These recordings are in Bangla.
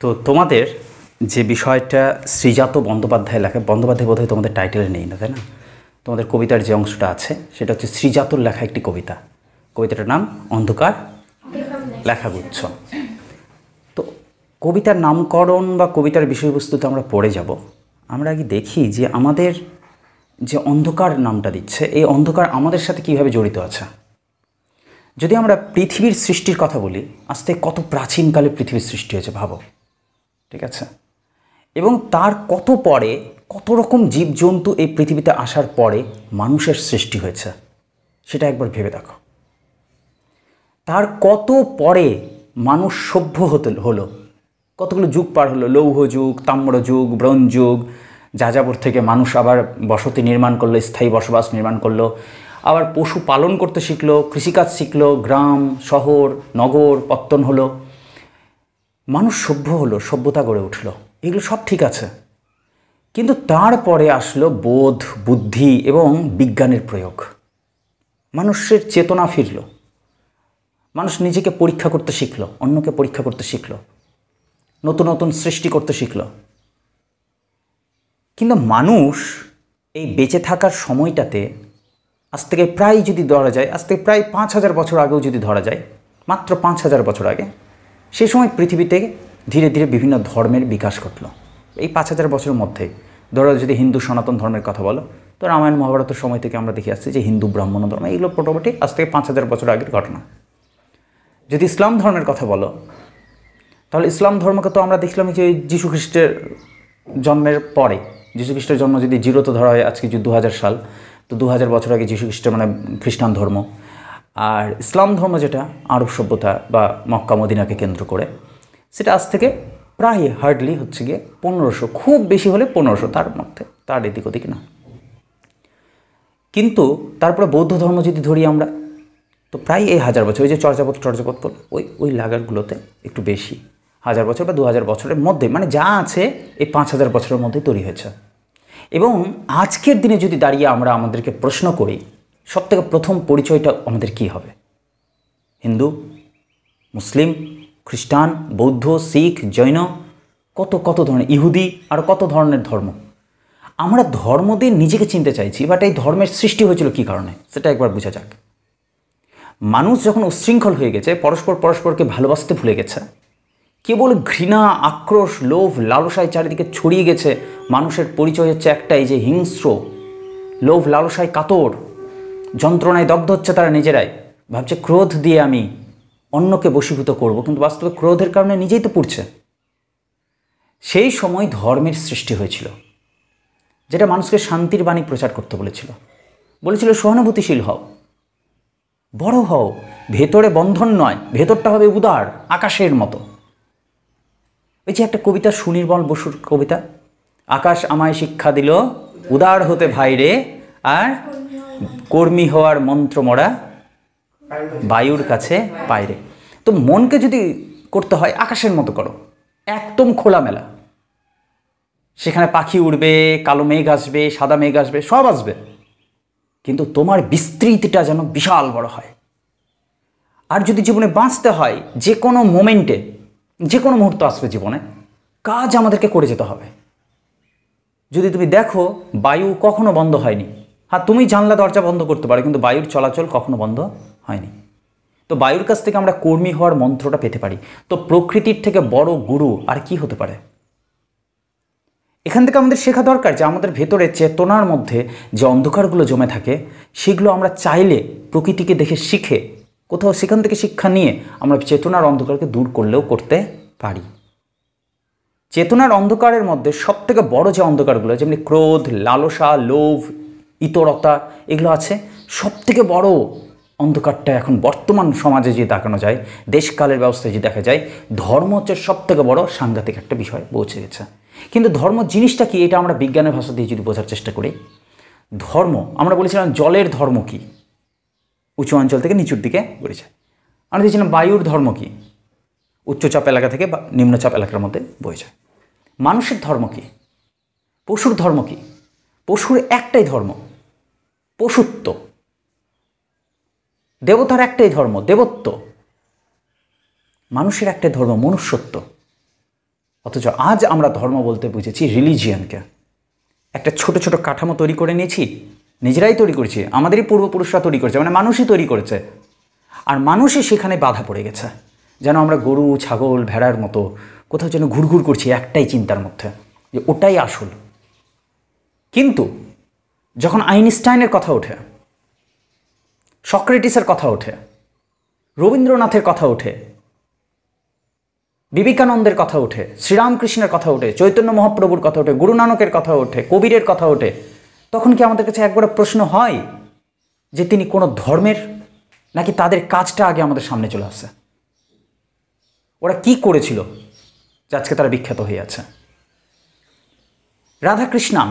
তো তোমাদের যে বিষয়টা শ্রীজাত বন্দ্যোপাধ্যায় লেখা, বন্দ্যোপাধ্যায় বোধহয় তোমাদের টাইটেলে নেই না, তাই না? তোমাদের কবিতার যে অংশটা আছে সেটা হচ্ছে শ্রীজাতর লেখা একটি কবিতা। কবিতাটার নাম অন্ধকার লেখাগুচ্ছ। তো কবিতার নামকরণ বা কবিতার বিষয়বস্তুতে আমরা পড়ে যাব। আমরা আগে দেখি যে আমাদের যে অন্ধকার নামটা দিচ্ছে, এই অন্ধকার আমাদের সাথে কীভাবে জড়িত আছে। যদি আমরা পৃথিবীর সৃষ্টির কথা বলি, আজ থেকে কত প্রাচীনকালে পৃথিবীর সৃষ্টি হয়েছে ভাবো, ঠিক আছে? এবং তার কত পরে কত রকম জীবজন্তু এই পৃথিবীতে আসার পরে মানুষের সৃষ্টি হয়েছে, সেটা একবার ভেবে দেখো। তার কত পরে মানুষ সভ্য হলো, কতগুলো যুগ পার হলো, লৌহ যুগ, তাম্র যুগ, ব্রোঞ্জ যুগ, যাযাবর থেকে মানুষ আবার বসতি নির্মাণ করলো, স্থায়ী বসবাস নির্মাণ করলো, আবার পশু পালন করতে শিখলো, কৃষিকাজ শিখলো, গ্রাম শহর নগর পত্তন হলো, মানুষ সভ্য হলো, সভ্যতা গড়ে উঠলো, এগুলো সব ঠিক আছে। কিন্তু তারপরে আসলো বোধ, বুদ্ধি এবং বিজ্ঞানের প্রয়োগ। মানুষের চেতনা ফিরল, মানুষ নিজেকে পরীক্ষা করতে শিখল, অন্যকে পরীক্ষা করতে শিখল, নতুন নতুন সৃষ্টি করতে শিখল। কিন্তু মানুষ এই বেঁচে থাকার সময়টাতে আজ থেকে প্রায় যদি ধরা যায়, আজ থেকে প্রায় 5000 বছর আগেও যদি ধরা যায়, মাত্র 5000 বছর আগে, সেই সময় পৃথিবীতে ধীরে ধীরে বিভিন্ন ধর্মের বিকাশ ঘটল। এই 5000 বছরের মধ্যে ধরো যদি হিন্দু সনাতন ধর্মের কথা বলো, তো রামায়ণ মহাভারতের সময় থেকে আমরা দেখে আসছি যে হিন্দু ব্রাহ্মণ ধর্ম, এগুলো মোটামুটি আজ থেকে 5000 বছর আগের ঘটনা। যদি ইসলাম ধর্মের কথা বলো, তাহলে ইসলাম ধর্মকে তো আমরা দেখলাম যে যীশু খ্রিস্টের জন্মের পরে, যীশু খ্রিস্টের জন্ম যদি জিরোতে ধরা হয়, আজকে যে 2000 সাল, তো 2000 বছর আগে যীশু খ্রিস্টের মানে খ্রিস্টান ধর্ম। আর ইসলাম ধর্ম যেটা আরব সভ্যতা বা মক্কা মদিনাকে কেন্দ্র করে, সেটা আজ থেকে প্রায় হার্ডলি হচ্ছে গিয়ে 1500, খুব বেশি হলে 1500, তার মধ্যে, তার এদিক ওদিক না। কিন্তু তারপরে বৌদ্ধ ধর্ম যদি ধরি আমরা, তো প্রায় এই 1000 বছর, ওই যে চর্যাপদ ওই লাগারগুলোতে একটু বেশি, 1000 বছর বা 2000 বছরের মধ্যে, মানে যা আছে এই 5000 বছরের মধ্যে তৈরি হয়েছে। এবং আজকের দিনে যদি দাঁড়িয়ে আমরা আমাদেরকে প্রশ্ন করি, সবথেকে প্রথম পরিচয়টা আমাদের কী হবে? হিন্দু, মুসলিম, খ্রিস্টান, বৌদ্ধ, শিখ, জৈন, কত কত ধরনের, ইহুদি, আর কত ধরনের ধর্ম। আমরা ধর্ম দিয়ে নিজেকে চিনতে চাইছি, বাট এই ধর্মের সৃষ্টি হয়েছিল কী কারণে সেটা একবার বোঝা যাক। মানুষ যখন উচ্ছৃঙ্খল হয়ে গেছে, পরস্পরকে ভালোবাসতে ভুলে গেছে, কেবল ঘৃণা, আক্রোশ, লোভ, লালসায় চারিদিকে ছড়িয়ে গেছে, মানুষের পরিচয় হচ্ছে একটাই, যে হিংস্র, লোভ লালসায় কাতর, যন্ত্রণায় দগ্ধ হচ্ছে তারা নিজেরাই, ভাবছে ক্রোধ দিয়ে আমি অন্যকে বশীভূত করব, কিন্তু বাস্তবে ক্রোধের কারণে নিজেই তো পুড়ছে। সেই সময় ধর্মের সৃষ্টি হয়েছিল, যেটা মানুষকে শান্তির বাণী প্রচার করতে বলেছিল সহানুভূতিশীল হও, বড় হও, ভেতরে বন্ধন নয়, ভেতরটা হবে উদার, আকাশের মতো। ওই যে একটা কবিতা, সুনির্মল বসুর কবিতা, আকাশ আমায় শিক্ষা দিল উদার হতে ভাইরে, আর কর্মী হওয়ার মন্ত্র মরা বায়ুর কাছে পায়রে। তো মনকে যদি করতে হয় আকাশের মতো করো, একদম খোলামেলা, সেখানে পাখি উড়বে, কালো মেঘ আসবে, সাদা মেঘ আসবে, সব আসবে, কিন্তু তোমার বিস্তৃতিটা যেন বিশাল বড় হয়। আর যদি জীবনে বাঁচতে হয়, যে কোনো মোমেন্টে, যে কোনো মুহূর্ত আসবে জীবনে, কাজ আমাদেরকে করে যেতে হবে। যদি তুমি দেখো বায়ু কখনো বন্ধ হয়নি, হ্যাঁ তুমি জানলা দরজা বন্ধ করতে পারো, কিন্তু বায়ুর চলাচল কখনো বন্ধ হয়নি। তো বায়ুর কাছ থেকে আমরা কর্মী হওয়ার মন্ত্রটা পেতে পারি। তো প্রকৃতির থেকে বড় গুরু আর কি হতে পারে? এখান থেকে আমাদের শেখা দরকার যে আমাদের ভেতরে চেতনার মধ্যে যে অন্ধকারগুলো জমে থাকে, সেগুলো আমরা চাইলে প্রকৃতিকে দেখে শিখে, কোথাও সেখান থেকে শিক্ষা নিয়ে আমরা চেতনার অন্ধকারকে দূর করলেও করতে পারি। চেতনার অন্ধকারের মধ্যে সবথেকে বড় যে অন্ধকারগুলো, যেমনি ক্রোধ, লালসা, লোভ, ইতরতা, এগুলো আছে, সবথেকে বড় অন্ধকারটা এখন বর্তমান সমাজে যে দেখানো যায়, দেশকালের ব্যবস্থায় যে দেখা যায়, ধর্ম হচ্ছে সবথেকে বড় সাংঘাতিক একটা বিষয় পৌঁছে গেছে। কিন্তু ধর্ম জিনিসটা কি, এটা আমরা বিজ্ঞানের ভাষা দিয়ে যদি বোঝার চেষ্টা করি, ধর্ম, আমরা বলেছিলাম জলের ধর্ম কি, উঁচু অঞ্চল থেকে নিচুর দিকে বলেছে। আমরা দিয়েছিলাম বায়ুর ধর্ম কি, উচ্চচাপ এলাকা থেকে বা নিম্নচাপ এলাকার মধ্যে বয়ে যায়। মানুষের ধর্ম কি, পশুর ধর্ম কি? পশুর একটাই ধর্ম, পশুত্ব। দেবতার একটাই ধর্ম, দেবত্ব। মানুষের একটাই ধর্ম, মনুষ্যত্ব। অথচ আজ আমরা ধর্ম বলতে বুঝেছি রিলিজিয়নকে। একটা ছোট ছোট কাঠামো তৈরি করে নিয়েছি, নিজেরাই তৈরি করেছি, আমাদেরই পূর্বপুরুষরা তৈরি করেছে, মানে মানুষই তৈরি করেছে। আর মানুষই সেখানে বাধা পড়ে গেছে, যেন আমরা গরু ছাগল ভেড়ার মতো কোথাও যেন ঘুরঘুর করছি একটাই চিন্তার মধ্যে, যে ওটাই আসল। কিন্তু যখন আইনস্টাইনের কথা ওঠে, সক্রেটিসের কথা ওঠে, রবীন্দ্রনাথের কথা ওঠে, বিবেকানন্দের কথা ওঠে, শ্রীরামকৃষ্ণের কথা ওঠে, চৈতন্য মহাপ্রভুর কথা ওঠে, গুরু নানকের কথা ওঠে, কবিরের কথা ওঠে, তখন কি আমাদের কাছে একবার প্রশ্ন হয় যে তিনি কোনো ধর্মের, নাকি তাদের কাজটা আগে আমাদের সামনে চলে আসে? ওরা কি করেছিল যে আজকে তারা বিখ্যাত হয়ে আছে? রাধাকৃষ্ণান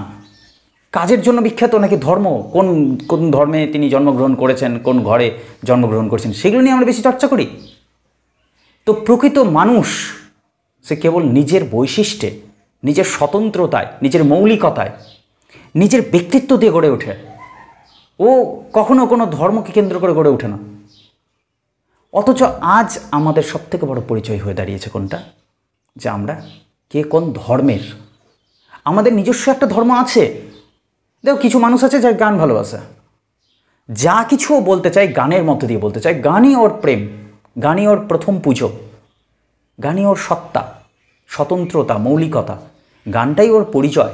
কাজের জন্য বিখ্যাত, নাকি ধর্ম, কোন কোন ধর্মে তিনি জন্মগ্রহণ করেছেন, কোন ঘরে জন্মগ্রহণ করেছেন, সেগুলো নিয়ে আমরা বেশি চর্চা করি? তো প্রকৃত মানুষ সে কেবল নিজের বৈশিষ্ট্যে, নিজের স্বতন্ত্রতায়, নিজের মৌলিকতায়, নিজের ব্যক্তিত্ব দিয়ে গড়ে ওঠে। ও কখনো কোনো ধর্মকে কেন্দ্র করে গড়ে ওঠে না। অথচ আজ আমাদের সবথেকে বড় পরিচয় হয়ে দাঁড়িয়েছে কোনটা? যে আমরা কে কোন ধর্মের। আমাদের নিজস্ব একটা ধর্ম আছে। দেখো, কিছু মানুষ আছে যারা গান ভালোবাসে, যা কিছু বলতে চায় গানের মধ্যে দিয়ে বলতে চায়। গানই ওর প্রেম, গানই ওর প্রথম পুজো, গানই ওর সত্তা, স্বতন্ত্রতা, মৌলিকতা। গানটাই ওর পরিচয়,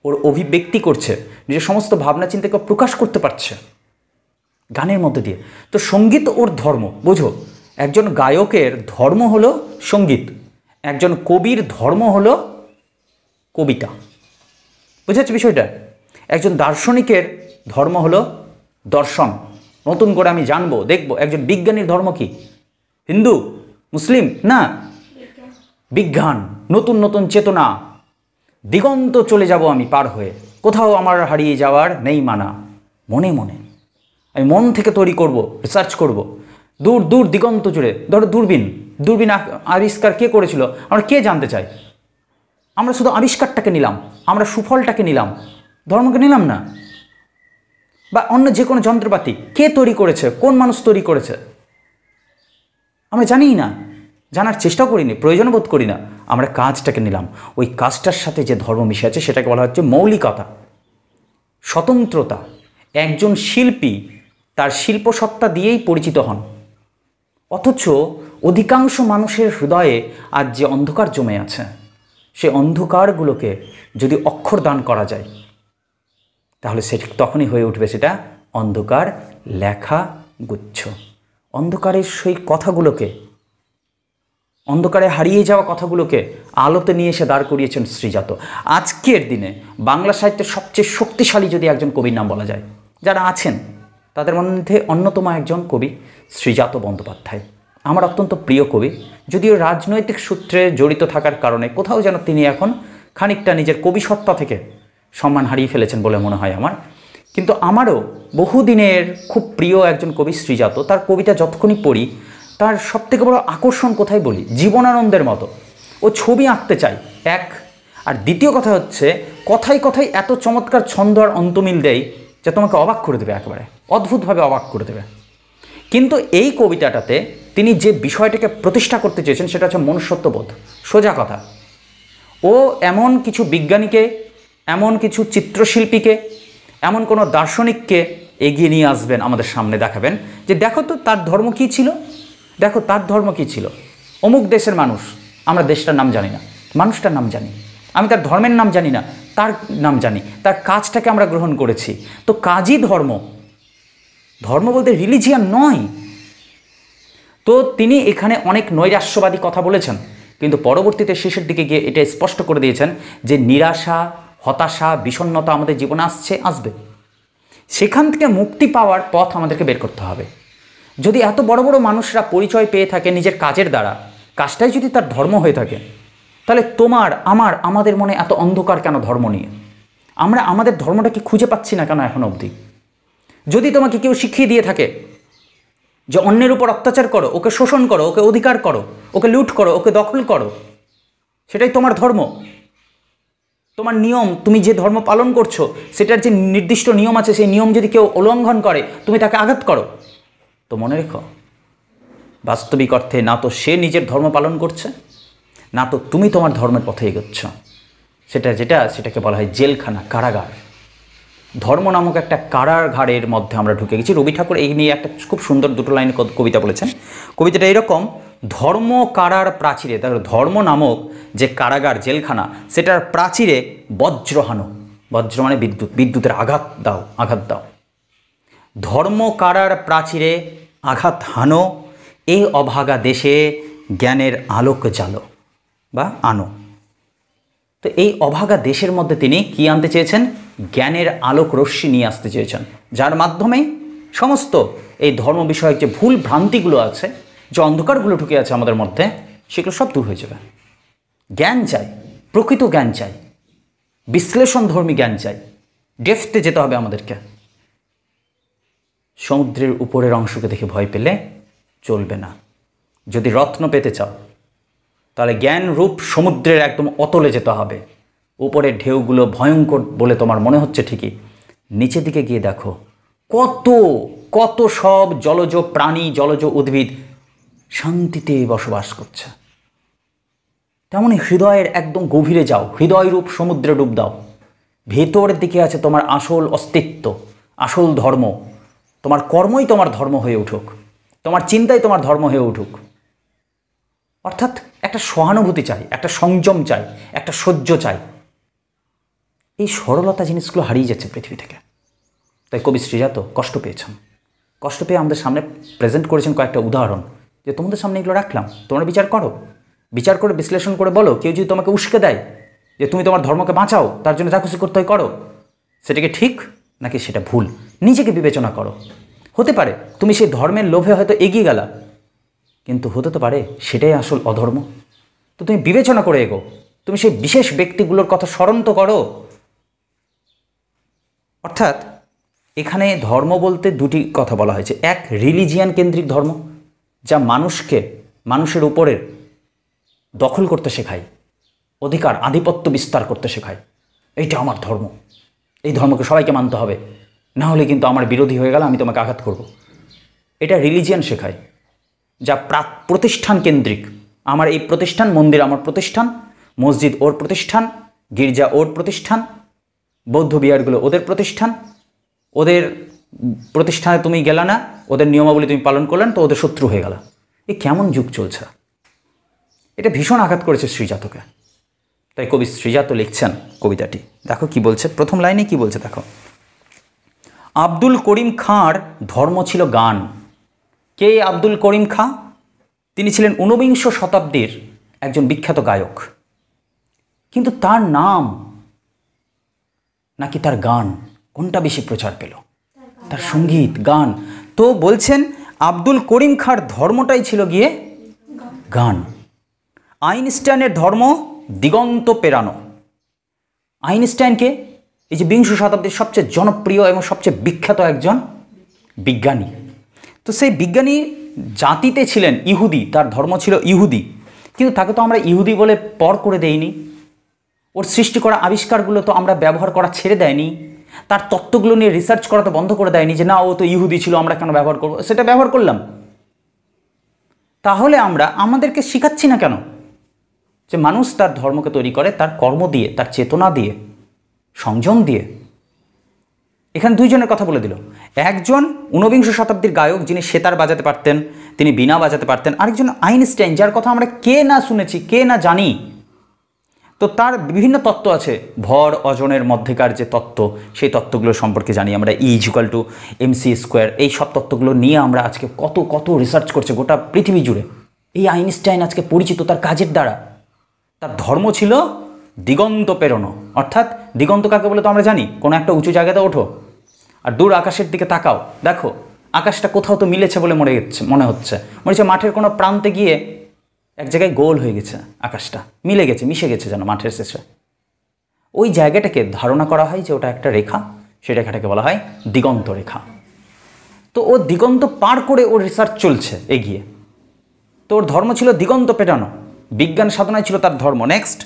ওর অভিব্যক্তি করছে, নিজের সমস্ত ভাবনা চিন্তাকে প্রকাশ করতে পারছে গানের মধ্যে দিয়ে। তো সঙ্গীত ওর ধর্ম। বোঝো, একজন গায়কের ধর্ম হলো সঙ্গীত, একজন কবির ধর্ম হলো কবিতা। বুঝেছ বিষয়টা? একজন দার্শনিকের ধর্ম হলো দর্শন, নতুন করে আমি জানবো, দেখব। একজন বিজ্ঞানীর ধর্ম কি? হিন্দু, মুসলিম? না, বিজ্ঞান, নতুন নতুন চেতনা, দিগন্ত চলে যাব আমি পার হয়ে, কোথাও আমার হারিয়ে যাওয়ার নেই মানা। মনে মনে আমি মন থেকে তৈরি করব, রিসার্চ করব, দূর দূর দিগন্ত জুড়ে। ধরো দূরবীন, দূরবীন আবিষ্কার কে করেছিল আমরা কে জানতে চাই? আমরা শুধু আবিষ্কারটাকে নিলাম, আমরা সুফলটাকে নিলাম, ধর্মকে নিলাম না। বা অন্য যে কোনো যন্ত্রপাতি কে তৈরি করেছে, কোন মানুষ তৈরি করেছে আমরা জানিই না, জানার চেষ্টাও করিনি, প্রয়োজন বোধ করি না। আমরা কাজটাকে নিলাম, ওই কাজটার সাথে যে ধর্ম মিশে আছে সেটাকে বলা হচ্ছে মৌলিকতা, স্বতন্ত্রতা। একজন শিল্পী তার শিল্পসত্তা দিয়েই পরিচিত হন। অথচ অধিকাংশ মানুষের হৃদয়ে আজ যে অন্ধকার জমে আছে, সে অন্ধকারগুলোকে যদি অক্ষর দান করা যায়, তাহলে সে ঠিক তখনই হয়ে উঠবে সেটা অন্ধকার লেখা গুচ্ছ। অন্ধকারের সেই কথাগুলোকে, অন্ধকারে হারিয়ে যাওয়া কথাগুলোকে আলোতে নিয়ে এসে দাঁড় করিয়েছেন শ্রীজাত। আজকের দিনে বাংলা সাহিত্যের সবচেয়ে শক্তিশালী যদি একজন কবির নাম বলা যায়, যারা আছেন তাদের মধ্যে অন্যতম একজন কবি শ্রীজাত বন্দ্যোপাধ্যায়। আমার অত্যন্ত প্রিয় কবি, যদিও রাজনৈতিক সূত্রে জড়িত থাকার কারণে কোথাও যেন তিনি এখন খানিকটা নিজের কবি সত্তা থেকে সম্মান হারিয়ে ফেলেছেন বলে মনে হয় আমার। কিন্তু আমারও বহুদিনের খুব প্রিয় একজন কবি শ্রীজাত। তার কবিতা যতক্ষণই পড়ি, তার সবথেকে বড় আকর্ষণ কোথায় বলি, জীবনানন্দের মতো ও ছবি আঁকতে চাই এক। আর দ্বিতীয় কথা হচ্ছে, কথায় কথায় এত চমৎকার ছন্দ আর অন্তমিল দেয় যা তোমাকে অবাক করে দেবে, একেবারে অদ্ভুতভাবে অবাক করে দেবে। কিন্তু এই কবিতাটাতে তিনি যে বিষয়টাকে প্রতিষ্ঠা করতে চেয়েছেন সেটা হচ্ছে মনুষ্যত্ববোধ। সোজা কথা, ও এমন কিছু বিজ্ঞানীকে, এমন কিছু চিত্রশিল্পীকে, এমন কোনো দার্শনিককে এগিয়ে নিয়ে আসবেন, আমাদের সামনে দেখাবেন যে দেখো তো তার ধর্ম কী ছিল, দেখো তার ধর্ম কী ছিল। অমুক দেশের মানুষ, আমরা দেশটার নাম জানি না, মানুষটার নাম জানি, আমি তার ধর্মের নাম জানি না, তার নাম জানি, তার কাজটাকে আমরা গ্রহণ করেছি। তো কাজই ধর্ম, ধর্ম বলতে রিলিজিয়ান নয়। তো তিনি এখানে অনেক নৈরাশ্যবাদী কথা বলেছেন, কিন্তু পরবর্তীতে শেষের দিকে গিয়ে এটা স্পষ্ট করে দিয়েছেন যে নিরাশা, হতাশা, বিষণ্ণতা আমাদের জীবনে আসবে, সেখান থেকে মুক্তি পাওয়ার পথ আমাদেরকে বের করতে হবে। যদি এত বড় বড় মানুষরা পরিচয় পেয়ে থাকে নিজের কাজের দ্বারা, কাজটাই যদি তার ধর্ম হয়ে থাকে, তাহলে তোমার, আমাদের মনে এত অন্ধকার কেন ধর্ম নিয়ে? আমরা আমাদের ধর্মটাকে খুঁজে পাচ্ছি না কেন এখন অবধি? যদি তোমাকে কেউ শিখিয়ে দিয়ে থাকে যে অন্যের উপর অত্যাচার করো, ওকে শোষণ করো, ওকে অধিকার করো, ওকে লুট করো, ওকে দখল করো, সেটাই তোমার ধর্ম, তোমার নিয়ম, তুমি যে ধর্ম পালন করছো সেটার যে নির্দিষ্ট নিয়ম আছে, সেই নিয়ম যদি কেউ উল্লঙ্ঘন করে তুমি তাকে আঘাত করো, তো মনে রেখো বাস্তবিক অর্থে না তো সে নিজের ধর্ম পালন করছে, না তো তুমি তোমার ধর্মের পথে এগোচ্ছ। সেটাকে বলা হয় জেলখানা, কারাগার। ধর্ম নামক একটা কারাগারের মধ্যে আমরা ঢুকে গেছি। রবি ঠাকুর এই নিয়ে একটা খুব সুন্দর 2 লাইন কবিতা বলেছেন। কবিতাটা এরকম: ধর্ম কারার প্রাচীরে, তার ধর্ম নামক যে কারাগার, জেলখানা, সেটার প্রাচীরে বজ্র হানো। বজ্র মানে বিদ্যুৎ, বিদ্যুতের আঘাত দাও। ধর্ম কারার প্রাচীরে আঘাত হানো, এই অভাগা দেশে জ্ঞানের আলোক জালো বা আনো। তো এই অভাগা দেশের মধ্যে তিনি কি আনতে চেয়েছেন? জ্ঞানের আলোক রশ্মি নিয়ে আসতে চেয়েছেন, যার মাধ্যমেই সমস্ত এই ধর্ম বিষয়ক যে ভুল ভ্রান্তিগুলো আছে, যে অন্ধকারগুলো ঢুকে আছে আমাদের মধ্যে, সেগুলো সব দূর হয়ে যাবে। জ্ঞান চাই, প্রকৃত জ্ঞান চাই, বিশ্লেষণধর্মী জ্ঞান চাই। ডেপথে যেতে হবে আমাদেরকে। সমুদ্রের উপরের অংশকে দেখে ভয় পেলে চলবে না। যদি রত্ন পেতে চাও তাহলে জ্ঞান রূপ সমুদ্রের একদম অতলে যেতে হবে। উপরের ঢেউগুলো ভয়ঙ্কর বলে তোমার মনে হচ্ছে ঠিকই, নিচের দিকে গিয়ে দেখো কত কত সব জলজ প্রাণী, জলজ উদ্ভিদ শান্তিতে বসবাস করছে। তেমনই হৃদয়ের একদম গভীরে যাও, হৃদয় রূপ সমুদ্রে ডুব দাও। ভেতরের দিকে আছে তোমার আসল অস্তিত্ব, আসল ধর্ম। তোমার কর্মই তোমার ধর্ম হয়ে উঠুক, তোমার চিন্তাই তোমার ধর্ম হয়ে উঠুক। অর্থাৎ একটা সহানুভূতি চাই, একটা সংযম চাই, একটা সহ্য চাই। এই সরলতা জিনিসগুলো হারিয়ে যাচ্ছে পৃথিবী থেকে। তাই কবি শ্রীজাত কষ্ট পেয়েছেন। কষ্ট পেয়ে আমাদের সামনে প্রেজেন্ট করেছেন কয়েকটা উদাহরণ, যে তোমাদের সামনে এগুলো রাখলাম, তোমরা বিচার করো, বিচার করে বিশ্লেষণ করে বলো। কেউ যদি তোমাকে উস্কে দেয় যে তুমি তোমার ধর্মকে বাঁচাও, তার জন্য যা খুশি করতে হয় করো, সেটাকে ঠিক নাকি সেটা ভুল, নিজেকে বিবেচনা করো। হতে পারে তুমি সেই ধর্মের লোভে হয়তো এগিয়ে গেলা, কিন্তু হতে তো পারে সেটাই আসল অধর্ম। তো তুমি বিবেচনা করে এগো। তুমি সেই বিশেষ ব্যক্তিগুলোর কথা স্মরণ তো করো। অর্থাৎ এখানে ধর্ম বলতে দুটি কথা বলা হয়েছে। এক, রিলিজিয়ান কেন্দ্রিক ধর্ম, যা মানুষকে মানুষের উপরের দখল করতে শেখায়, অধিকার আধিপত্য বিস্তার করতে শেখায়। এইটা আমার ধর্ম, এই ধর্মকে সবাইকে মানতে হবে, না হলে কিন্তু আমার বিরোধী হয়ে গেলে আমি তোমাকে আঘাত করব। এটা রিলিজিয়ান শেখায়, যা প্রতিষ্ঠান কেন্দ্রিক। আমার এই প্রতিষ্ঠান, মন্দির আমার প্রতিষ্ঠান, মসজিদ ওর প্রতিষ্ঠান, গির্জা ওর প্রতিষ্ঠান, বৌদ্ধ বিহারগুলো ওদের প্রতিষ্ঠান। ওদের প্রতিষ্ঠানে তুমি গেলা না, ওদের নিয়মাবলী তুমি পালন করলেন, তো ওদের শত্রু হয়ে গেল। এ কেমন যুগ চলছে? এটা ভীষণ আঘাত করেছে শ্রীজাতকে। তাই কবি শ্রীজাত লিখছেন কবিতাটি। দেখো কি বলছে, প্রথম লাইনে কি বলছে দেখো: আব্দুল করিম খাঁর ধর্ম ছিল গান। কে আব্দুল করিম খাঁ? তিনি ছিলেন ঊনবিংশ শতাব্দীর একজন বিখ্যাত গায়ক। কিন্তু তার নাম নাকি তার গান, কোনটা বেশি প্রচার পেল? তার সঙ্গীত, গান। তো বলছেন আব্দুল করিম খাঁর ধর্মটাই ছিল গিয়ে গান। আইনস্টাইনের ধর্ম দিগন্ত পেরানো। আইনস্টাইনকে এই যে বিংশ শতাব্দীর সবচেয়ে জনপ্রিয় এবং সবচেয়ে বিখ্যাত একজন বিজ্ঞানী। তো সেই বিজ্ঞানী জাতিতে ছিলেন ইহুদি, তার ধর্ম ছিল ইহুদি। কিন্তু তাকে তো আমরা ইহুদি বলে পর করে দেইনি। ওর সৃষ্টি করা আবিষ্কারগুলো তো আমরা ব্যবহার করা ছেড়ে দেয়নি। তার তত্ত্বগুলো নিয়ে রিসার্চ করা তো বন্ধ করে দেয়নি, যে না ও তো ইহুদি ছিল, আমরা কেন ব্যবহার করব? সেটা ব্যবহার করলাম। তাহলে আমরা আমাদেরকে শিখাচ্ছি না কেন যে মানুষ তার ধর্মকে তৈরি করে তার কর্ম দিয়ে, তার চেতনা দিয়ে, সংযম দিয়ে? এখানে দুইজনের কথা বলে দিল। একজন ঊনবিংশ শতাব্দীর গায়ক, যিনি সেতার বাজাতে পারতেন, তিনি বীণা বাজাতে পারতেন। আরেকজন আইনস্টাইন, যার কথা আমরা কে না শুনেছি, কে না জানি। তো তার বিভিন্ন তত্ত্ব আছে, ভর অজনের মধ্যেকার যে তত্ত্ব, সেই তত্ত্বগুলো সম্পর্কে জানি আমরা। E=mc², এই সব তত্ত্বগুলো নিয়ে আমরা আজকে কত কত রিসার্চ করছে গোটা পৃথিবী জুড়ে। এই আইনস্টাইন আজকে পরিচিত তার কাজের দ্বারা। তার ধর্ম ছিল দিগন্ত পেরোনো। অর্থাৎ দিগন্ত কাকে বলে তো আমরা জানি, কোনো একটা উঁচু জায়গাতে ওঠো আর দূর আকাশের দিকে তাকাও, দেখো আকাশটা কোথাও তো মিলেছে বলে মনে হচ্ছে মাঠের কোনো প্রান্তে গিয়ে এক জায়গায় গোল হয়ে গেছে, আকাশটা মিলে গেছে, মিশে গেছে যেন মাঠের শেষে। ওই জায়গাটাকে ধারণা করা হয় যে ওটা একটা রেখা, সেই রেখাটাকে বলা হয় দিগন্ত রেখা। তো ও দিগন্ত পার করে ওর রিসার্চ চলছে এগিয়ে। তো ওর ধর্ম ছিল দিগন্ত পেটানো, বিজ্ঞান সাধনায় ছিল তার ধর্ম। নেক্সট,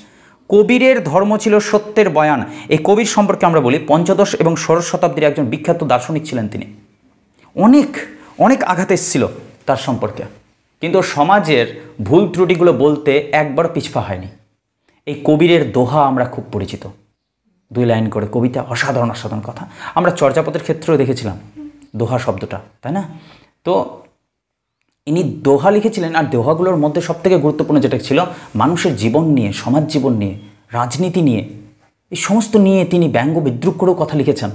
কবিরের ধর্ম ছিল সত্যের বয়ান। এই কবির সম্পর্কে আমরা বলি পঞ্চদশ এবং ষোড়শ শতাব্দীর একজন বিখ্যাত দার্শনিক ছিলেন তিনি। অনেক অনেক আঘাত এসেছিল তার সম্পর্কে। কিন্তু সমাজের ভুল ত্রুটিগুলো বলতে একবারও পিছপা হয়নি। এই কবিরের দোহা আমরা খুব পরিচিত, 2 লাইন করে কবিতা, অসাধারণ অসাধারণ কথা। আমরা চর্যাপদের ক্ষেত্রেও দেখেছিলাম দোহা শব্দটা, তাই না? তো ইনি দোহা লিখেছিলেন, আর দোহাগুলোর মধ্যে সবথেকে গুরুত্বপূর্ণ যেটা ছিল মানুষের জীবন নিয়ে, সমাজ জীবন নিয়ে, রাজনীতি নিয়ে, এই সমস্ত নিয়ে তিনি ব্যঙ্গ বিদ্রুপ করেও কথা লিখেছেন।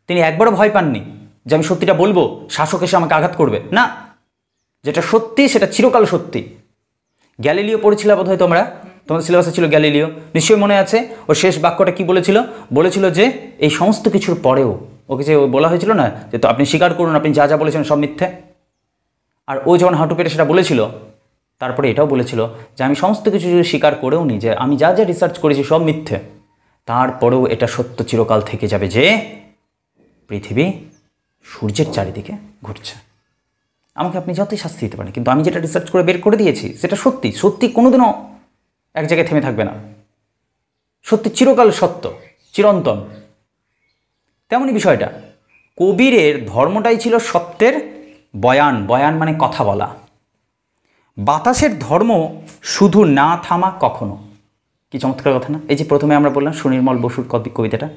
তিনি একবারও ভয় পাননি যে আমি সত্যিটা বলবো, শাসক এসে আমাকে আঘাত করবে, না, যেটা সত্যি সেটা চিরকাল সত্যি। গ্যালিলিও পড়েছিল বোধহয় তোমরা, তোমাদের সিলেবাসে ছিল গ্যালিলিও, নিশ্চয়ই মনে আছে। ওর শেষ বাক্যটা কি বলেছিল? বলেছিল যে এই সমস্ত কিছুর পরেও ওকে যে বলা হয়েছিল না যে তো আপনি স্বীকার করুন আপনি যা যা বলেছেন সব মিথ্যে, আর ও যখন হাঁটু পেটে সেটা বলেছিল তারপরে এটাও বলেছিল যে আমি সমস্ত কিছু যদি স্বীকার করেও নিই যে আমি যা যা রিসার্চ করেছি সব মিথ্যে, তারপরেও এটা সত্য চিরকাল থেকে যাবে যে পৃথিবী সূর্যের চারিদিকে ঘুরছে। আমাকে আপনি যতই শাস্তি দিতে পারেন, কিন্তু আমি যেটা রিসার্চ করে বের করে দিয়েছি সেটা সত্যি। সত্যি কোনোদিনও এক জায়গায় থেমে থাকবে না, সত্যি চিরকাল সত্য, চিরন্তন। তেমনই বিষয়টা, কবিরের ধর্মটাই ছিল সত্যের বয়ান। বয়ান মানে কথা বলা। বাতাসের ধর্ম শুধু না থামা কখনো। কি চমৎকার কথা না? এই যে প্রথমে আমরা বললাম সুনির্মল বসুর কবিতাটা,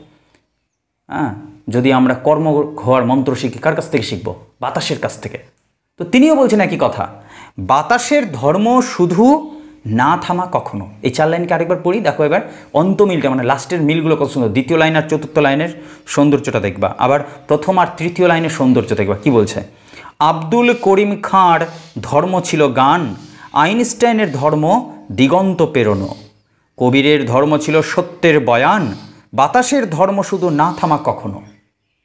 হ্যাঁ, যদি আমরা কর্ম হওয়ার মন্ত্র শিখি কার কাছ থেকে শিখব? বাতাসের কাছ থেকে। তো তিনিও বলছেন একই কথা, বাতাসের ধর্ম শুধু না থামা কখনো। এই 4 লাইনকে আরেকবার পড়ি, দেখো এবার অন্তমিলটা, মানে লাস্টের মিলগুলো কত সুন্দর। 2য় লাইন আর 4র্থ লাইনের সৌন্দর্যটা দেখবা, আবার 1ম আর 3য় লাইনের সৌন্দর্য দেখবা। কি বলছে? আব্দুল করিম খাঁর ধর্ম ছিল গান, আইনস্টাইনের ধর্ম দিগন্ত পেরোনো, কবিরের ধর্ম ছিল সত্যের বয়ান, বাতাসের ধর্ম শুধু না থামা কখনো।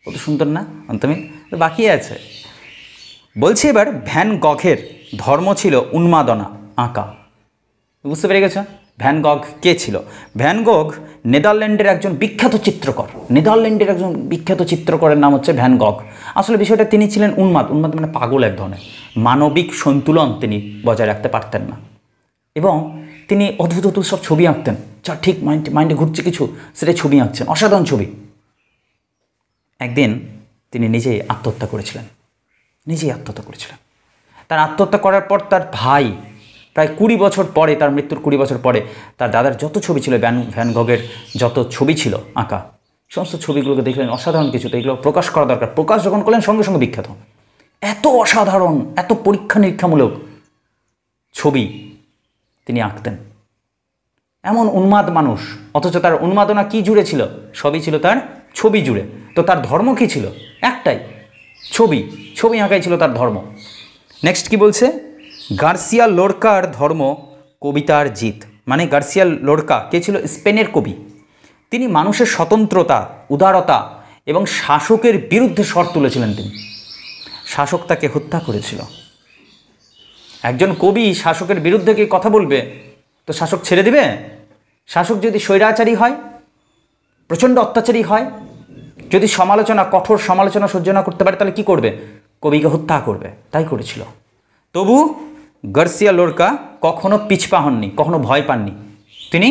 কত সুন্দর না অন্তমিল? বাকি আছে, বলছি এবার ভ্যান গঘের ধর্ম ছিল উন্মাদনা আঁকা। বুঝতে পেরে গেছে ভ্যান গঘ কে ছিল? ভ্যান গঘ নেদারল্যান্ডের একজন বিখ্যাত চিত্রকর। নেদারল্যান্ডের একজন বিখ্যাত চিত্রকরের নাম হচ্ছে ভ্যান গঘ। আসলে বিষয়টা, তিনি ছিলেন উন্মাদ মানে পাগল এক ধরনের। মানবিক সন্তুলন তিনি বজায় রাখতে পারতেন না, এবং তিনি অদ্ভুত অদ্ভুত সব ছবি আঁকতেন, যা ঠিক মাইন্ডে ঘুরছে কিছু, সেটাই ছবি আঁকছেন, অসাধারণ ছবি। একদিন তিনি নিজেই আত্মহত্যা করেছিলেন। তার আত্মহত্যা করার পর তার ভাই প্রায় 20 বছর পরে, তার মৃত্যুর 20 বছর পরে, তার দাদার যত ছবি ছিল, ভ্যান গঘের যত ছবি ছিল আঁকা, সমস্ত ছবিগুলোকে দেখলেন অসাধারণ কিছু, তো এগুলো প্রকাশ করা দরকার। প্রকাশ যখন করলেন সঙ্গে সঙ্গে বিখ্যাত। এত অসাধারণ, এত পরীক্ষা নিরীক্ষামূলক ছবি তিনি আঁকতেন। এমন উন্মাদ মানুষ, অথচ তার উন্মাদনা কি জুড়ে ছিল? সবই ছিল তার ছবি জুড়ে। তো তার ধর্ম কি ছিল? একটাই, ছবি আঁকাই ছিল তার ধর্ম। নেক্সট কি বলছে? গার্সিয়া লোরকার ধর্ম কবিতার জিত। মানে গার্সিয়া লোরকা কে ছিল? স্পেনের কবি। তিনি মানুষের স্বতন্ত্রতা, উদারতা এবং শাসকের বিরুদ্ধে স্বর তুলেছিলেন। তিনি, শাসক তাকে হত্যা করেছিল। একজন কবি শাসকের বিরুদ্ধে কি কথা বলবে তো শাসক ছেড়ে দিবে? শাসক যদি স্বৈরাচারী হয়, প্রচণ্ড অত্যাচারী হয়, যদি কঠোর সমালোচনা সহ্য না করতে পারে, তাহলে কি করবে? কবিকে হত্যা করবে। তাই করেছিল। তবু গার্সিয়া লোরকা কখনো পিছপা হননি, কখনো ভয় পাননি। তিনি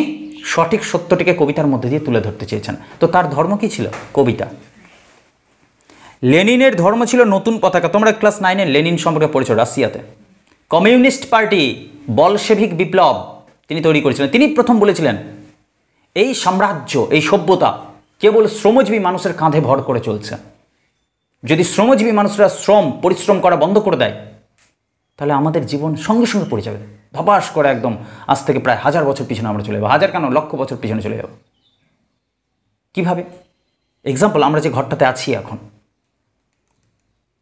সঠিক সত্যটিকে কবিতার মধ্যে দিয়ে তুলে ধরতে চেয়েছেন। তো তার ধর্ম কি ছিল? কবিতা। লেনিনের ধর্ম ছিল নতুন পতাকা। তোমরা ক্লাস 9-এ লেনিন সম্পর্কে পড়েছো, রাশিয়াতে কমিউনিস্ট পার্টি, বলশেভিক বিপ্লব তিনি তৈরি করেছিলেন। তিনি প্রথম বলেছিলেন এই সাম্রাজ্য, এই সভ্যতা কেবল শ্রমজীবী মানুষের কাঁধে ভর করে চলছে। যদি শ্রমজীবী মানুষরা পরিশ্রম করা বন্ধ করে দেয়, তাহলে আমাদের জীবন সঙ্গে সঙ্গে পড়ে যাবে, ধপাস করে একদম। আজ থেকে প্রায় 1000 বছর পিছনে আমরা চলে যাবো, 1000 কেন, লক্ষ বছর পিছনে চলে যাব। কিভাবে? এক্সাম্পল, আমরা যে ঘরটাতে আছি এখন,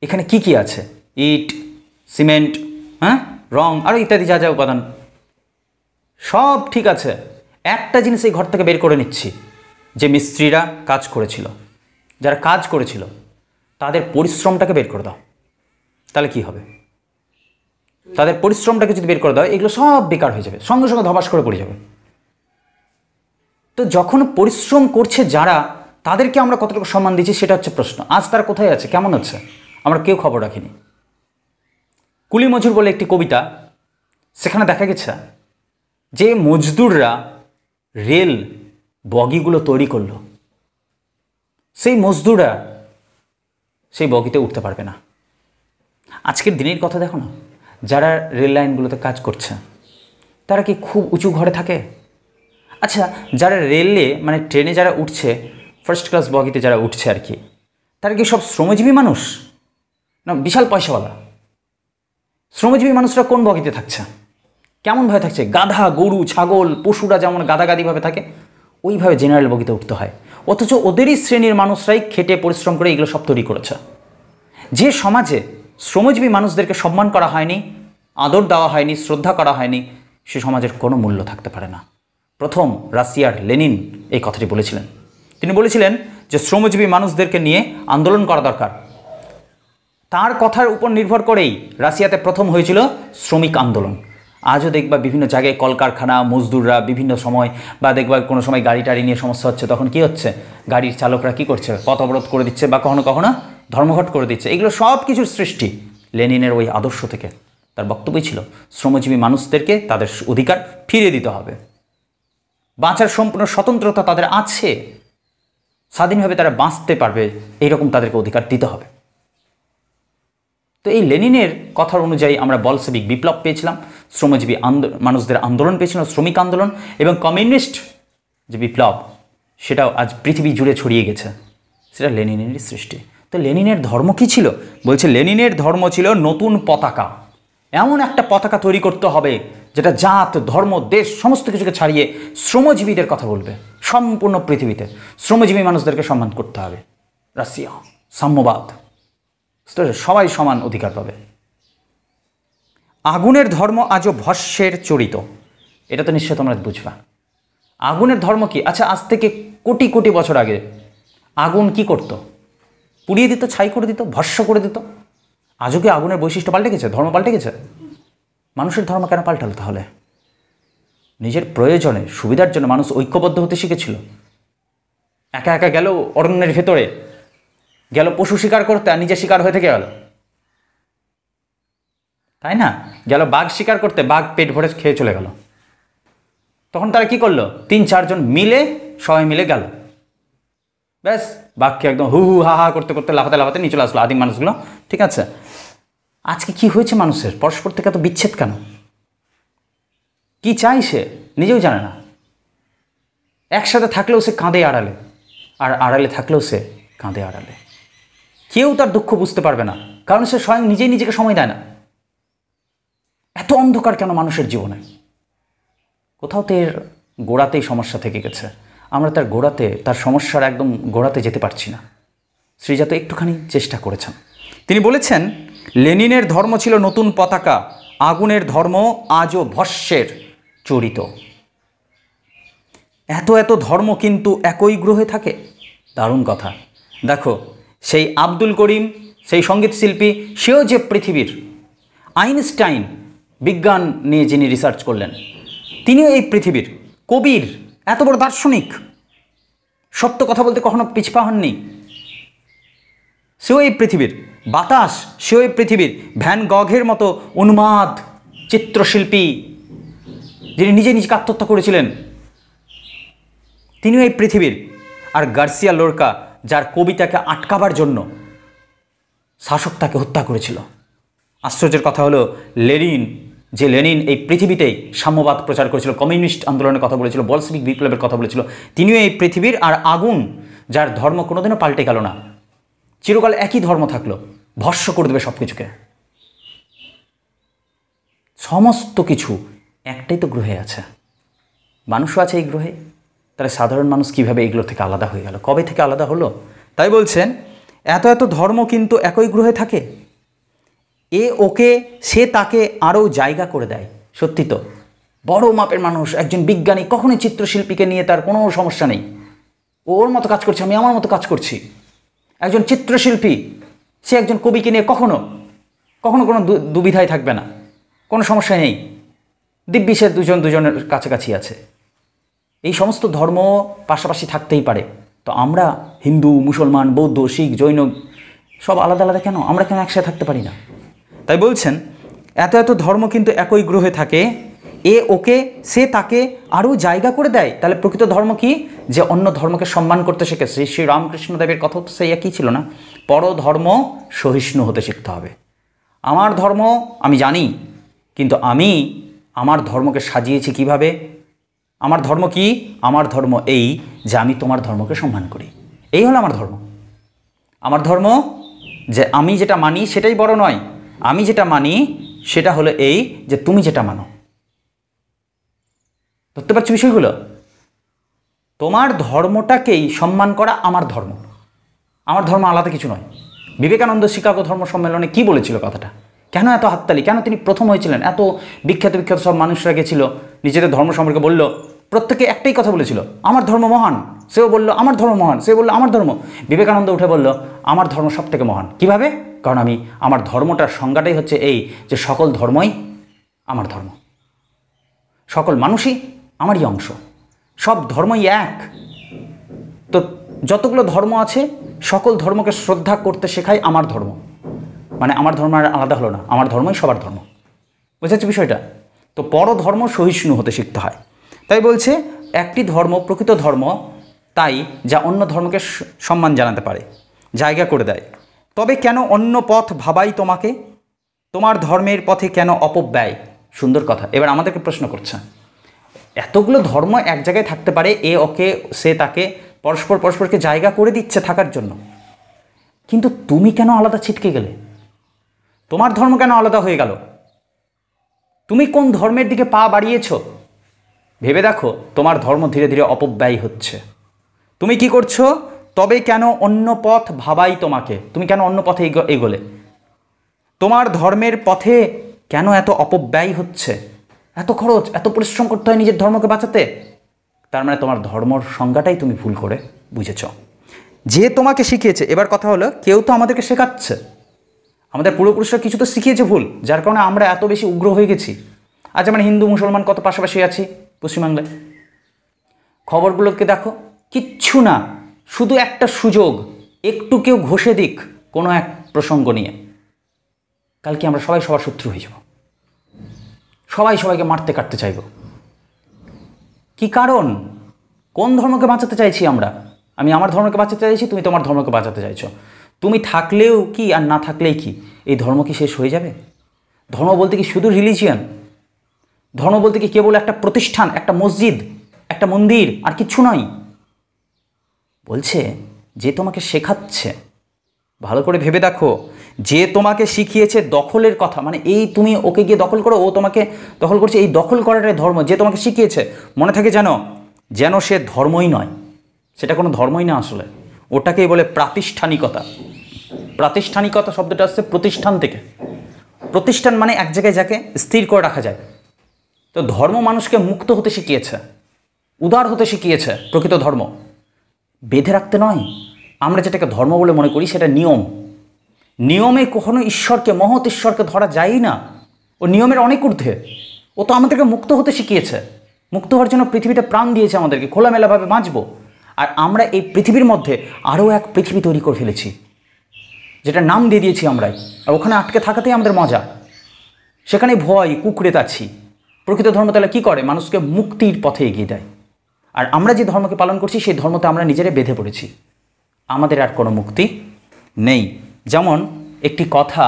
এখানে কি কি আছে? ইট, সিমেন্ট, হ্যাঁ, রং, আরও ইত্যাদি যা যা উপাদান, সব ঠিক আছে। একটা জিনিস এই ঘর থেকে বের করে নিচ্ছি, যে মিস্ত্রিরা কাজ করেছিল, যারা কাজ করেছিল, তাদের পরিশ্রমটাকে বের করে দাও, তাহলে কি হবে? তাদের পরিশ্রমটাকে যদি বের করে দাও, এগুলো সব বেকার হয়ে যাবে, সঙ্গে সঙ্গে ধবাস করে পড়ে যাবে। তো যখন পরিশ্রম করছে যারা, তাদেরকে আমরা কতটুকু সম্মান দিচ্ছি সেটা হচ্ছে প্রশ্ন। আজ তারা কোথায় আছে, কেমন আছে, আমরা কেউ খবর রাখিনি। কুলি মজুর বলে একটি কবিতা, সেখানে দেখা গেছে যে মজদুররা রেল বগিগুলো তৈরি করলো, সেই মজদুররা সেই বগিতে উঠতে পারবে না। আজকের দিনের কথা দেখো না, যারা রেল লাইনগুলোতে কাজ করছে তারা কি খুব উঁচু ঘরে থাকে? আচ্ছা, যারা রেলে মানে ট্রেনে যারা উঠছে, ফার্স্ট ক্লাস বগিতে যারা উঠছে আর কি, তারা কি সব শ্রমজীবী মানুষ না বিশাল পয়সাওয়ালা? শ্রমজীবী মানুষরা কোন বগিতে থাকছে, কেমনভাবে থাকছে? গাধা, গরু, ছাগল, পশুরা যেমন গাদাগাদিভাবে থাকে ওইভাবে জেনারেল বগিতে উঠতে হয়। অথচ ওদেরই শ্রেণীর মানুষরাই খেটে পরিশ্রম করে এগুলো সব তৈরি করেছে। যে সমাজে শ্রমজীবী মানুষদেরকে সম্মান করা হয়নি, আদর দেওয়া হয়নি, শ্রদ্ধা করা হয়নি, সে সমাজের কোনো মূল্য থাকতে পারে না। প্রথম রাশিয়ার লেনিন এই কথাটি বলেছিলেন। তিনি বলেছিলেন যে শ্রমজীবী মানুষদেরকে নিয়ে আন্দোলন করা দরকার। তার কথার উপর নির্ভর করেই রাশিয়াতে প্রথম হয়েছিল শ্রমিক আন্দোলন। আজও দেখবা বিভিন্ন জায়গায় কলকারখানা, মজদুররা বিভিন্ন সময় বা দেখবা কোনো সময় গাড়ি টাড়ি নিয়ে সমস্যা হচ্ছে, তখন কি হচ্ছে, গাড়ির চালকরা কি করছে, পথ অবরোধ করে দিচ্ছে বা কখনো কখনো ধর্মঘট করে দিচ্ছে। এগুলো সব কিছুর সৃষ্টি লেনিনের ওই আদর্শ থেকে। তার বক্তব্যই ছিল শ্রমজীবী মানুষদেরকে তাদের অধিকার ফিরিয়ে দিতে হবে, বাঁচার সম্পূর্ণ স্বতন্ত্রতা তাদের আছে, স্বাধীনভাবে তারা বাঁচতে পারবে, এইরকম তাদেরকে অধিকার দিতে হবে। তো এই লেনিনের কথার অনুযায়ী আমরা বলসেবিক বিপ্লব পেয়েছিলাম, শ্রমজীবী মানুষদের আন্দোলন পেয়েছিলাম, শ্রমিক আন্দোলন, এবং কমিউনিস্ট যে বিপ্লব সেটাও আজ পৃথিবী জুড়ে ছড়িয়ে গেছে। সেটা লেনিনেরই সৃষ্টি। তো লেনিনের ধর্ম কী ছিল? বলছে লেনিনের ধর্ম ছিল নতুন পতাকা। এমন একটা পতাকা তৈরি করতে হবে যেটা জাত, ধর্ম, দেশ সমস্ত কিছুকে ছাড়িয়ে শ্রমজীবীদের কথা বলবে। সম্পূর্ণ পৃথিবীতে শ্রমজীবী মানুষদেরকে সম্মান করতে হবে। রাশিয়া সাম্যবাদ, সবাই সমান অধিকার পাবে। আগুনের ধর্ম আজও ভস্যের চরিত। এটা তো নিশ্চয় তোমরা বুঝবা। আগুনের ধর্ম কি? আচ্ছা, আজ থেকে কোটি কোটি বছর আগে আগুন কি করত? পুড়িয়ে দিত, ছাই করে দিত, ভস্য করে দিত। আজও কি আগুনের বৈশিষ্ট্য পাল্টে গেছে? ধর্ম পাল্টে গেছে? মানুষের ধর্ম কেন পাল্টালো তাহলে? নিজের প্রয়োজনে, সুবিধার জন্য মানুষ ঐক্যবদ্ধ হতে শিখেছিল। একা একা গেল অরণ্যের ভেতরে, গেল পশু শিকার করতে, আর নিজে শিকার হয়ে থেকে গেল, তাই না? গেল বাঘ শিকার করতে, বাঘ পেট ভরে খেয়ে চলে গেল। তখন তারা কি করলো? 3-4 জন মিলে, সবাই মিলে গেল, ব্যাস বাঘকে একদম হু হু হা হা করতে করতে লাফাতে লাফাতে নিয়ে চলে আসলো আদিম মানুষগুলো। ঠিক আছে, আজকে কি হয়েছে মানুষের? পরস্পর থেকে এত বিচ্ছেদ কেন? কি চাই সে নিজেও জানে না। একসাথে থাকলেও সে কাঁদে আড়ালে, আর আড়ালে থাকলেও সে কাঁদে আড়ালে। কেউ তার দুঃখ বুঝতে পারবে না, কারণ সে স্বয়ং নিজেই নিজেকে সময় দেয় না। এত অন্ধকার কেন মানুষের জীবনে? কোথাও তো এর গোড়াতেই সমস্যা থেকে গেছে। আমরা তার গোড়াতে, তার সমস্যার একদম গোড়াতে যেতে পারছি না। শ্রীজাত একটুখানি চেষ্টা করেছেন। তিনি বলেছেন লেনিনের ধর্ম ছিল নতুন পতাকা, আগুনের ধর্ম আজও ভস্যের চরিত। এত এত ধর্ম কিন্তু একই গ্রহে থাকে। দারুণ কথা। দেখো, সেই আব্দুল করিম, সেই সঙ্গীত শিল্পী, সেও যে পৃথিবীর। আইনস্টাইন বিজ্ঞান নিয়ে যিনি রিসার্চ করলেন, তিনিও এই পৃথিবীর। কবির, এত বড় দার্শনিক, সত্য কথা বলতে কখনো পিছপা হননি, সেও এই পৃথিবীর। বাতাস, সেও এই পৃথিবীর। ভ্যান গঘের মতো উন্মাদ চিত্রশিল্পী, যিনি নিজে নিজে আত্মহত্যা করেছিলেন, তিনিও এই পৃথিবীর। আর গার্সিয়া লোরকা, যার কবিতাকে আটকাবার জন্য শাসক তাকে হত্যা করেছিল। আশ্চর্যের কথা হলো লেনিন এই পৃথিবীতেই সাম্যবাদ প্রচার করেছিল, কমিউনিস্ট আন্দোলনের কথা বলেছিল, বলসেবিক বিপ্লবের কথা বলেছিল, তিনিও এই পৃথিবীর। আর আগুন, যার ধর্ম কোনোদিনও পাল্টে গেল না, চিরকাল একই ধর্ম থাকলো, ভস্য করে দেবে সব কিছুকে। সমস্ত কিছু একটাই তো গ্রহে আছে, মানুষও আছে এই গ্রহে। তাহলে সাধারণ মানুষ কীভাবে এগুলো থেকে আলাদা হয়ে গেল? কবে থেকে আলাদা হলো? তাই বলছেন এত এত ধর্ম কিন্তু একই গ্রহে থাকে, এ ওকে, সে তাকে আরও জায়গা করে দেয়। সত্যি তো, বড় মাপের মানুষ, একজন বিজ্ঞানী, কখনোই চিত্রশিল্পীকে নিয়ে তার কোনো সমস্যা নেই। ওর মতো কাজ করছে, আমি আমার মতো কাজ করছি। একজন চিত্রশিল্পী, সে একজন কবিকে নিয়ে কখনো কখনো কোনো দুবিধায় থাকবে না, কোনো সমস্যা নেই। দিব্যি সে দুজনের কাছাকাছি আছে। এই সমস্ত ধর্ম পাশাপাশি থাকতেই পারে। তো আমরা হিন্দু, মুসলমান, বৌদ্ধ, শিখ, জৈন সব আলাদা আলাদা কেন? আমরা কেন একসাথে থাকতে পারি না? তাই বলছেন এত এত ধর্ম কিন্তু একই গ্রহে থাকে, এ ওকে, সে তাকে আরও জায়গা করে দেয়। তাহলে প্রকৃত ধর্ম কি? যে অন্য ধর্মকে সম্মান করতে শেখে। শ্রী রামকৃষ্ণদেবের কথা তো সেই একই ছিল না? পরধর্ম সহিষ্ণু হতে শিখতে হবে। আমার ধর্ম আমি জানি, কিন্তু আমি আমার ধর্মকে সাজিয়েছি কিভাবে? আমার ধর্ম কি? আমার ধর্ম এই যে আমি তোমার ধর্মকে সম্মান করি। এই হলো আমার ধর্ম। আমার ধর্ম যে আমি যেটা মানি সেটাই বড় নয়, আমি যেটা মানি সেটা হলো এই যে তুমি যেটা মানো। বুঝতে পারছো বিষয়গুলো? তোমার ধর্মটাকেই সম্মান করা আমার ধর্ম। আমার ধর্ম আলাদা কিছু নয়। বিবেকানন্দ শিকাগো ধর্ম সম্মেলনে কি বলেছিল কথাটা? কেন এত হাততালি? কেন তিনি প্রথম হয়েছিলেন? এত বিখ্যাত বিখ্যাত সব মানুষরা গেছিল, নিজেদের ধর্ম সম্পর্কে বলল, প্রত্যেকে একটাই কথা বলেছিল, আমার ধর্ম মহান। সেও বলল আমার ধর্ম মহান, সে বলল আমার ধর্ম। বিবেকানন্দ উঠে বলল আমার ধর্ম সব থেকে মহান। কিভাবে? কারণ আমার ধর্মটার সংজ্ঞাটাই হচ্ছে এই যে সকল ধর্মই আমার ধর্ম, সকল মানুষই আমারই অংশ, সব ধর্মই এক। তো যতগুলো ধর্ম আছে সকল ধর্মকে শ্রদ্ধা করতে শেখায় আমার ধর্ম। মানে আমার ধর্ম আর আলাদা হলো না, আমার ধর্মই সবার ধর্ম। বুঝেছো বিষয়টা? তো পরধর্ম সহিষ্ণু হতে শিখতে হয়। তাই বলছে একটি ধর্ম প্রকৃত ধর্ম তাই যা অন্য ধর্মকে সম্মান জানাতে পারে, জায়গা করে দেয়। তবে কেন অন্য পথ ভাবাই তোমাকে? তোমার ধর্মের পথে কেন অপব্যয়? সুন্দর কথা। এবার আমাদেরকে প্রশ্ন করছে, এতগুলো ধর্ম এক জায়গায় থাকতে পারে, এ ওকে সে তাকে পরস্পরকে জায়গা করে দিচ্ছে থাকার জন্য, কিন্তু তুমি কেন আলাদা ছিটকে গেলে? তোমার ধর্ম কেন আলাদা হয়ে গেল? তুমি কোন ধর্মের দিকে পা বাড়িয়েছ? ভেবে দেখো, তোমার ধর্ম ধীরে ধীরে অপব্যয় হচ্ছে। তুমি কি করছো? তবে কেন অন্য পথ ভাবাই তোমাকে? তুমি কেন অন্য পথে এগোলে? তোমার ধর্মের পথে কেন এত অপব্যয় হচ্ছে? এত খরচ, এত পরিশ্রম করতে হয় নিজের ধর্মকে বাঁচাতে। তার মানে তোমার ধর্মর সংজ্ঞাটাই তুমি ভুল করে বুঝেছ। যে তোমাকে শিখিয়েছে, এবার কথা হলো কেউ তো আমাদেরকে শেখাচ্ছে, আমাদের পূর্বপুরুষরা কিছু তো শিখিয়েছে ভুল, যার কারণে আমরা এত বেশি উগ্র হয়ে গেছি। আজ আমরা হিন্দু মুসলমান কত পাশাপাশি আছি পশ্চিমবাংলায়। খবরগুলোকে দেখো, কিচ্ছু না, শুধু একটা সুযোগ, একটু কেউ ঘষে দিক কোনো এক প্রসঙ্গ নিয়ে, কালকে আমরা সবাই সবার শত্রু হয়ে যাব, সবাই সবাইকে মারতে কাটতে চাইব। কি কারণ? কোন ধর্মকে বাঁচাতে চাইছি আমরা? আমি আমার ধর্মকে বাঁচাতে চাইছি, তুমি তোমার ধর্মকে বাঁচাতে চাইছো। তুমি থাকলেও কি আর না থাকলেই কি, এই ধর্ম কি শেষ হয়ে যাবে? ধর্ম বলতে কি শুধু রিলিজিয়ান? ধর্ম বলতে কি কেবল একটা প্রতিষ্ঠান, একটা মসজিদ, একটা মন্দির, আর কিচ্ছু নয়? বলছে যে তোমাকে শেখাচ্ছে, ভালো করে ভেবে দেখো, যে তোমাকে শিখিয়েছে দখলের কথা, মানে এই তুমি ওকে গিয়ে দখল করো, ও তোমাকে দখল করছে, এই দখল করাটাই ধর্ম। যে তোমাকে শিখিয়েছে, মনে থাকে যেন সে ধর্মই নয়, সেটা কোনো ধর্মই না আসলে, ওটাকেই বলে প্রাতিষ্ঠানিকতা। প্রাতিষ্ঠানিকতা শব্দটা আসছে প্রতিষ্ঠান থেকে। প্রতিষ্ঠান মানে এক জায়গায় যাকে স্থির করে রাখা যায়। তো ধর্ম মানুষকে মুক্ত হতে শিখিয়েছে, উদার হতে শিখিয়েছে। প্রকৃত ধর্ম বেঁধে রাখতে নয়। আমরা যেটাকে ধর্ম বলে মনে করি সেটা নিয়ম। নিয়মে কখনো ঈশ্বরকে, মহৎ ঈশ্বরকে ধরা যায়ই না। ও নিয়মের অনেক ঊর্ধ্বে। ও তো আমাদেরকে মুক্ত হতে শিখিয়েছে। মুক্ত হওয়ার জন্য পৃথিবীটা প্রাণ দিয়েছে আমাদেরকে, খোলামেলাভাবে বাঁচবো। আর আমরা এই পৃথিবীর মধ্যে আরও এক পৃথিবী তৈরি করে ফেলেছি, যেটা নাম দিয়ে দিয়েছি আমরাই। আর ওখানে আটকে থাকাতেই আমাদের মজা, সেখানে ভয় কুকুরেতাছি। প্রকৃত ধর্ম তাহলে কী করে? মানুষকে মুক্তির পথে এগিয়ে দেয়। আর আমরা যে ধর্মকে পালন করছি সেই ধর্মতে আমরা নিজেরাই বেঁধে পড়েছি, আমাদের আর কোনো মুক্তি নেই। যেমন একটি কথা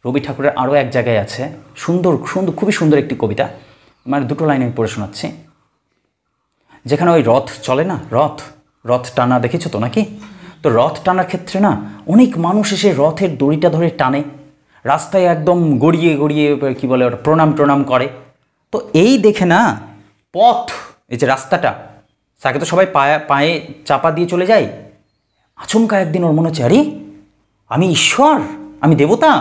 রবি ঠাকুরের আরও এক জায়গায় আছে, সুন্দর সুন্দর, খুবই সুন্দর একটি কবিতা, মানে দুটো লাইন আমি পড়ে শোনাচ্ছি। যেখানে ওই রথ চলে না, রথ টানা দেখেছো তো নাকি? তো রথ টানার ক্ষেত্রে না অনেক মানুষ এসে রথের দড়িটা ধরে টানে, রাস্তায় একদম গড়িয়ে গড়িয়ে কী বলে ওটা, প্রণাম করে। তো এই দেখে না পথ, এই যে রাস্তাটা, তাকে তো সবাই পায়ে চাপা দিয়ে চলে যায়। আচমকা একদিন ওর মনে হচ্ছে, আরে আমি ঈশ্বর, আমি দেবতা,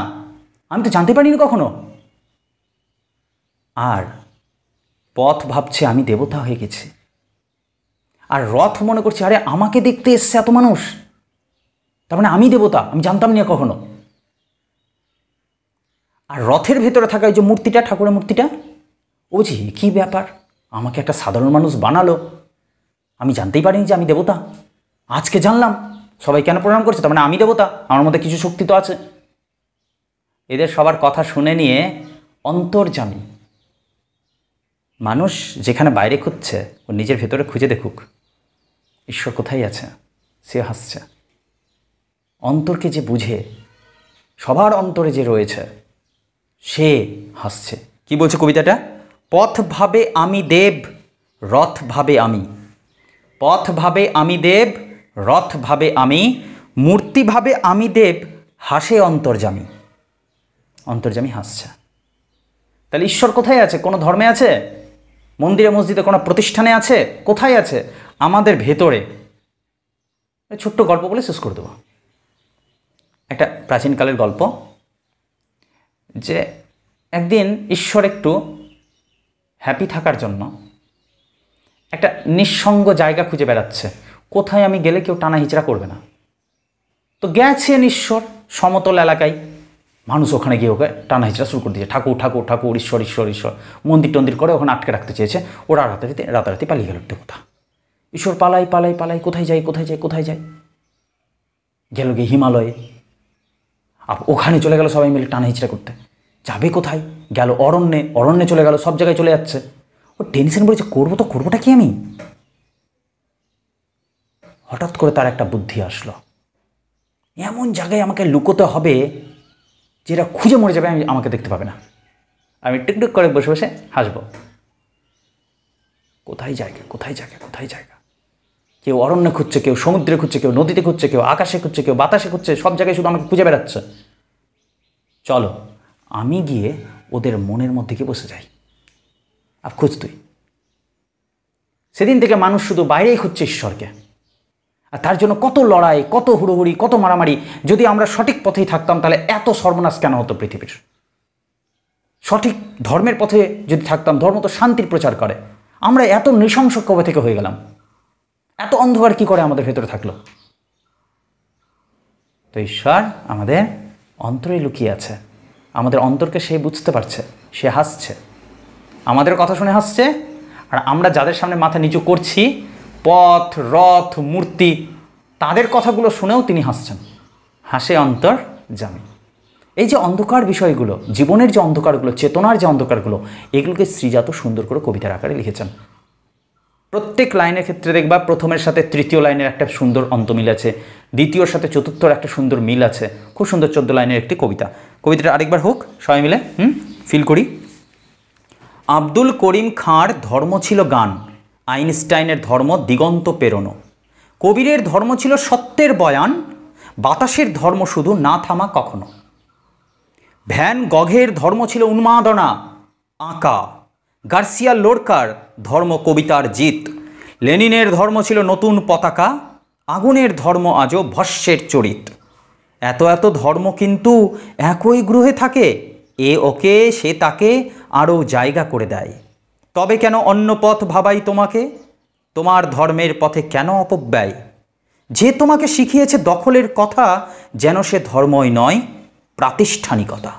আমি তো জানতে পারিনি কখনো। আর পথ ভাবছে আমি দেবতা হয়ে গেছি, আর রথ মনে করছে আরে আমাকে দেখতে এসছে এত মানুষ, তার মানে আমি দেবতা, আমি জানতাম না কখনো। আর রথের ভেতরে থাকা ওই যে মূর্তিটা, ঠাকুরের মূর্তিটা, ও যে কী ব্যাপার, আমাকে একটা সাধারণ মানুষ বানালো, আমি জানতেই পারিনি যে আমি দেবতা, আজকে জানলাম। সবাই কেন প্রণাম করছে? তার মানে আমি দেবতা, আমার মধ্যে কিছু শক্তি তো আছে। এদের সবার কথা শুনে নিয়ে অন্তর্যামী মানুষ যেখানে বাইরে খুঁজছে, ও নিজের ভেতরে খুঁজে দেখুক ঈশ্বর কোথায় আছে। সে হাসছে। অন্তরকে যে বুঝে, সবার অন্তরে যে রয়েছে, সে হাসছে। কি বলছে কবিতাটা? পথ ভাবে আমি দেব, রথ ভাবে আমি, পথ ভাবে আমি দেব, রথ ভাবে আমি, মূর্তি ভাবে আমি দেব, হাসে অন্তর্যামী। অন্তর্যামী হাসছে। তাহলে ঈশ্বর কোথায় আছে? কোনো ধর্মে আছে? মন্দিরে মসজিদে কোনো প্রতিষ্ঠানে আছে? কোথায় আছে? আমাদের ভেতরে। ছোট্ট গল্প বলে শেষ করে দেবো। একটা প্রাচীনকালের গল্প, যে একদিন ঈশ্বর একটু হ্যাপি থাকার জন্য একটা নিঃসঙ্গ জায়গা খুঁজে বেড়াচ্ছে, কোথায় আমি গেলে কেউ টানা হিচড়া করবে না। তো গেছেন ঈশ্বর সমতল এলাকায়, মানুষ ওখানে গিয়ে ওকে টানা হিচড়া শুরু করে দিয়েছে, ঠাকুর ঠাকুর ঠাকুর, ঈশ্বর ঈশ্বর ঈশ্বর, মন্দির টন্দির করে ওখানে আটকে রাখতে চেয়েছে। ওরা রাতারাতি পালিয়ে গেল একটা কথা। ঈশ্বর পালাই পালাই পালাই, কোথায় যাই কোথায় যাই কোথায় যাই, গেল গিয়ে হিমালয়ে। ওখানে চলে গেল সবাই মিলে টানা হিচড়া করতে। যাবে কোথায়? গেল অরণ্যে, অরণ্যে চলে গেল, সব জায়গায় চলে যাচ্ছে। ও টেনশন বলেছে, করবো তো করবোটা কি আমি? হঠাৎ করে তার একটা বুদ্ধি আসলো, এমন জায়গায় আমাকে লুকোতে হবে যেটা খুঁজে মরে যাবে, আমাকে দেখতে পাবে না, আমি টিকটিক করে বসে বসে হাসবো। কোথায় জায়গা কোথায় জায়গা কোথায় জায়গা? কেউ অরণ্যে খুঁজছে, কেউ সমুদ্রে খুঁজছে, কেউ নদীতে খুঁজছে, কেউ আকাশে খুঁজছে, কেউ বাতাসে খুঁজছে, সব জায়গায় শুধু আমাকে খুঁজে বেড়াচ্ছে। চলো আমি গিয়ে ওদের মনের মধ্যে গিয়ে বসে যাই, আর খুঁজ তুই। সেদিন থেকে মানুষ শুধু বাইরেই খুঁজছে ঈশ্বরকে, আর তার জন্য কত লড়াই, কত হুড়োহুড়ি, কত মারামারি। যদি আমরা সঠিক পথেই থাকতাম তাহলে এত সর্বনাশ কেন হতো পৃথিবীর? সঠিক ধর্মের পথে যদি থাকতাম, ধর্ম তো শান্তির প্রচার করে, আমরা এত নৃশংস কবে থেকে হয়ে গেলাম? এত অন্ধকার কি করে আমাদের ভেতরে থাকলো? তো ঈশ্বর আমাদের অন্তরে লুকিয়ে আছে, আমাদের অন্তরকে সে বুঝতে পারছে, সে হাসছে, আমাদের কথা শুনে হাসছে। আর আমরা যাদের সামনে মাথা নিচু করছি, পথ রথ মূর্তি, তাদের কথাগুলো শুনেও তিনি হাসছেন, হাসে অন্তর্যামী। এই যে অন্ধকার বিষয়গুলো, জীবনের যে অন্ধকারগুলো, চেতনার যে অন্ধকারগুলো, এগুলোকে শ্রীজাত সুন্দর করে কবিতার আকারে লিখেছেন। প্রত্যেক লাইনের ক্ষেত্রে দেখবা প্রথমের সাথে তৃতীয় লাইনের একটা সুন্দর অন্তমিল আছে, দ্বিতীয়র সাথে চতুর্থর একটা সুন্দর মিল আছে। খুব সুন্দর 14 লাইনের একটি কবিতা। কবিতাটা আরেকবার হোক সবাই মিলে, ফিল করি। আব্দুল করিম খাঁর ধর্ম ছিল গান, আইনস্টাইনের ধর্ম দিগন্ত পেরোনো, কবিরের ধর্ম ছিল সত্যের বয়ান, বাতাসের ধর্ম শুধু না থামা কখনো, ভ্যান গঘের ধর্ম ছিল উন্মাদনা আঁকা, গার্সিয়া লোরকার ধর্ম কবিতার জিত, লেনিনের ধর্ম ছিল নতুন পতাকা, আগুনের ধর্ম আজও ভস্যের চরিত। এত এত ধর্ম কিন্তু একই গ্রহে থাকে, এ ওকে সে তাকে আরও জায়গা করে দেয়। তবে কেন অন্য পথ ভাবাই তোমাকে, তোমার ধর্মের পথে কেন অপব্যয়? যে তোমাকে শিখিয়েছে দখলের কথা, যেন সে ধর্মই নয় প্রাতিষ্ঠানিকতা।